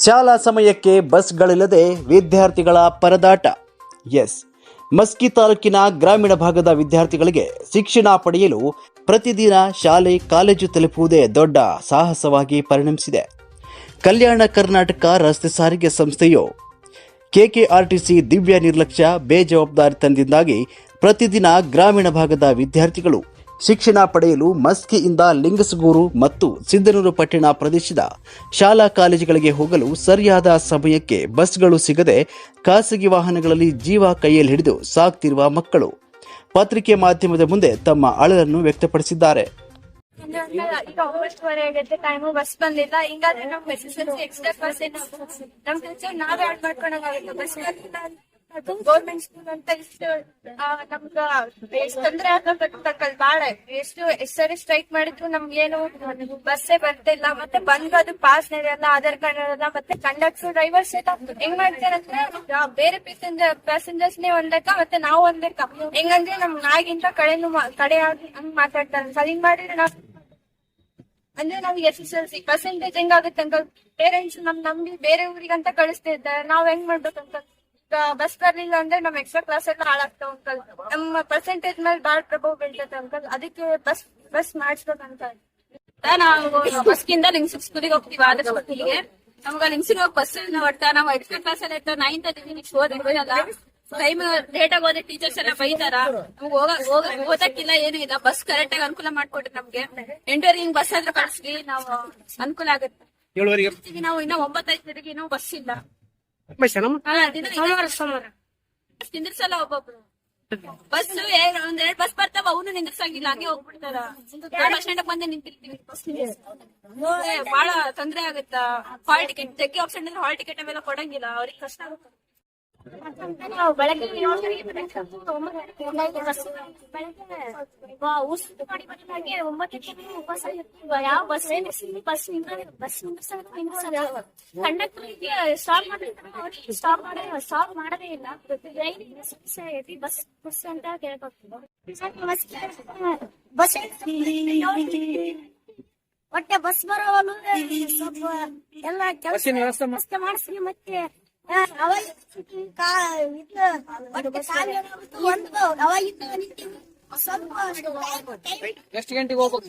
ಶಾಲಾ ಸಮಯಕ್ಕೆ ಬಸ್ಗಳಿಲ್ಲದೆ ವಿದ್ಯಾರ್ಥಿಗಳ ಪರದಾಟ. ಎಸ್, ಮಸ್ಕಿ ತಾಲೂಕಿನ ಗ್ರಾಮೀಣ ಭಾಗದ ವಿದ್ಯಾರ್ಥಿಗಳಿಗೆ ಶಿಕ್ಷಣ ಪಡೆಯಲು ಪ್ರತಿದಿನ ಶಾಲೆ ಕಾಲೇಜು ತಲುಪುವುದೇ ದೊಡ್ಡ ಸಾಹಸವಾಗಿ ಪರಿಣಮಿಸಿದೆ. ಕಲ್ಯಾಣ ಕರ್ನಾಟಕ ರಸ್ತೆ ಸಾರಿಗೆ ಸಂಸ್ಥೆಯು ಕೆಕೆಆರ್ಟಿಸಿ ದಿವ್ಯ ನಿರ್ಲಕ್ಷ್ಯ ಬೇಜವಾಬ್ದಾರಿತನದಿಂದಾಗಿ ಪ್ರತಿದಿನ ಗ್ರಾಮೀಣ ಭಾಗದ ವಿದ್ಯಾರ್ಥಿಗಳು ಶಿಕ್ಷಣ ಪಡೆಯಲು ಮಸ್ಕಿಯಿಂದ ಲಿಂಗಸಗೂರು ಮತ್ತು ಸಿದ್ದನೂರು ಪಟ್ಟಣ ಪ್ರದೇಶದ ಶಾಲಾ ಕಾಲೇಜುಗಳಿಗೆ ಹೋಗಲು ಸರಿಯಾದ ಸಮಯಕ್ಕೆ ಬಸ್ಗಳು ಸಿಗದೆ ಖಾಸಗಿ ವಾಹನಗಳಲ್ಲಿ ಜೀವ ಕೈಯಲ್ಲಿ ಹಿಡಿದು ಸಾಕ್ತಿರುವ ಮಕ್ಕಳು ಪತ್ರಿಕೆ ಮಾಧ್ಯಮದ ಮುಂದೆ ತಮ್ಮ ಅಳಲನ್ನು ವ್ಯಕ್ತಪಡಿಸಿದ್ದಾರೆ. ಈಗ 9:30 ಆಗತ್ತೆ, ಟೈಮು ಬಸ್ ಬಂದಿಲ್ಲ. ಹಿಂಗಾದ್ರೆ ನಮ್ಗೆ SSLC ಎಕ್ಸ್ಟ್ರಾ ಕ್ಲಾಸ್ ನಮ್ ಟೀಚರ್ ನಾವೇ ಆಡ್ ಮಾಡ್ಕೊಳಂಗಾಗುತ್ತೆ. ಬಸ್ ಗೌರ್ಮೆಂಟ್ ಸ್ಕೂಲ್ ಅಂತ ಇಷ್ಟು ನಮ್ಗ ಎಷ್ಟು ತೊಂದ್ರೆ ಆಗಬೇಕಲ್ ಬಾಳ. ಎಷ್ಟು ಸರಿ ಸ್ಟ್ರೈಕ್ ಮಾಡಿದ್ರು ನಮ್ಗೇನು ಬಸ್ಸೇ ಬರ್ತಿಲ್ಲ. ಮತ್ತೆ ಬಂದು ಅದು ಪಾಸ್ ನಡೆಯಲ್ಲ, ಆಧಾರ್ ಕಾರ್ಡ್ ಇರಲ್ಲ. ಮತ್ತೆ ಕಂಡಕ್ಟರ್ ಡ್ರೈವರ್ಸ್ ಹೆಂಗ್ ಮಾಡ್ತಾರಂದ್ರೆ ಬೇರೆ ಪ್ಯಾಸೆಂಜರ್ಸ್ ನೇ ಒಂದ್ ಲೆಕ್ಕ, ಮತ್ತೆ ನಾವು ಒಂದ್ ಲೆಕ್ಕ. ಹೆಂಗಂದ್ರೆ ನಮ್ ನಾಗಿಂತ ಕಡೆ ಹಂಗ್ ಮಾತಾಡ್ತಾರೆ. ಹಿಂಗ್ ಮಾಡಿದ್ರೆ ನಾವ್ ಅಂದ್ರೆ ನಾವ್ SSLC ಪರ್ಸೆಂಟೇಜ್ ಹೆಂಗಾಗುತ್ತೆ ಅಂತ ಪೇರೆಂಟ್ಸ್ ನಮ್ಗೆ ಬೇರೆ ಊರಿಗಂತ ಕಳಿಸ್ತಾ ಇದ್ದಾರೆ. ನಾವ್ ಹೆಂಗ್ ಮಾಡ್ಬೇಕಂತ ಬಸ್ ಬರ್ಲಿಲ್ಲ ಅಂದ್ರೆ ನಮ್ ಎಕ್ಸ್ಟ್ರಾ ಕ್ಲಾಸ್ ಎಲ್ಲ ಹಾಳಾಗ್ತಾವ ಅಂಕಲ್. ನಮ್ಮ ಪರ್ಸೆಂಟೇಜ್ ಮೇಲೆ ಬಾಳ ಪ್ರಭಾವ ಬೀಳ್ತೈತೆ ಅಂಕಲ್. ಅದಕ್ಕೆ ಬಸ್ ಮಾಡಿಸ್ಬೇಕಂತ ನಾವು ಬಸ್ಗಿಂದ ಲಿಂಗ್ಸಿಗ್ ಸ್ಕೂಲಿಗೆ ಹೋಗ್ತೀವಿ. ಆದರ್ ಸ್ಕೂಲಿಗೆ ನಮ್ಗ ಲಿಂಗ್ಸಿಗೆ ಹೋಗಿ ಬಸ್ ಒಟ್ಟ ನಾವು ಎಕ್ಸ್ಟ್ರಾ ಕ್ಲಾಸ್ ಎಲ್ಲ ಇರ್ತಾವ. 9th ಅದೀನಿ ಓದಿಲ್ಲ, ಟೈಮ್ ಲೇಟ್ ಆಗಿ ಹೋದ್ರೆ ಟೀಚರ್ಸ್ ಎಲ್ಲ ಬೈತಾರ. ನಮ್ಗೆ ಓದಕ್ಕಿಲ್ಲ, ಏನು ಇಲ್ಲ. ಬಸ್ ಕರೆಕ್ಟ್ ಆಗಿ ಅನುಕೂಲ ಮಾಡ್ಕೊಟ್ರಿ ನಮ್ಗೆ. 8:30 ಬಸ್ ಆದ್ರೆ ಕಳಿಸ್ಲಿ, ನಾವು ಅನುಕೂಲ ಆಗುತ್ತೆ. ನಾವು ಇನ್ನ 9:05 ಇನ್ನೂ ಬಸ್ ಇಲ್ಲ. ನಿಂದ್ರಸಲ್ಲ ಒಬ್ಬೊಬ್ರು ಬಸ್. ಒಂದೆರಡು ಬಸ್ ಬರ್ತಾವ, ಅವನು ನಿಂದ್ರಸಂಗಿಲ್ಲ, ಹಂಗೆ ಹೋಗ್ಬಿಡ್ತಾರ. ಬಸ್ ಸ್ಟ್ಯಾಂಡ್ ಬಂದೆ ನಿಂತಿರ್ತೀವಿ. ಬಹಳ ತೊಂದ್ರೆ ಆಗುತ್ತ. ಹಾಲ್ ಟಿಕೆಟ್ ಜಗ್ಗಿ ಆಪ್ಷನ್ ಇದ್ರೆ ಹಾಲ್ ಟಿಕೆಟ್ ಅವೆಲ್ಲ ಕೊಡಂಗಿಲ್ಲ, ಅವ್ರಿಗೆ ಕಷ್ಟ ಆಗುತ್ತೆ. ನಾವು ಬೆಳಗ್ಗೆ 9:30 ಯಾವ ಬಸ್ ಕಂಡಕ್ಟರ್ಗೆ ಸ್ಟಾಪ್ ಮಾಡದೇ ಇಲ್ಲ. ಬಸ್ ಅಂತ ಒಟ್ಟೆ ಬಸ್ ಬರೋವಲ್ಲ, ಸ್ವಲ್ಪ ಎಲ್ಲ ಕೆಲಸ ವ್ಯವಸ್ಥೆ ಮಾಡಿಸಿ. ಮತ್ತೆ ಎಷ್ಟು ಗಂಟೆಗೆ ಹೋಗ್ಬೇಕು?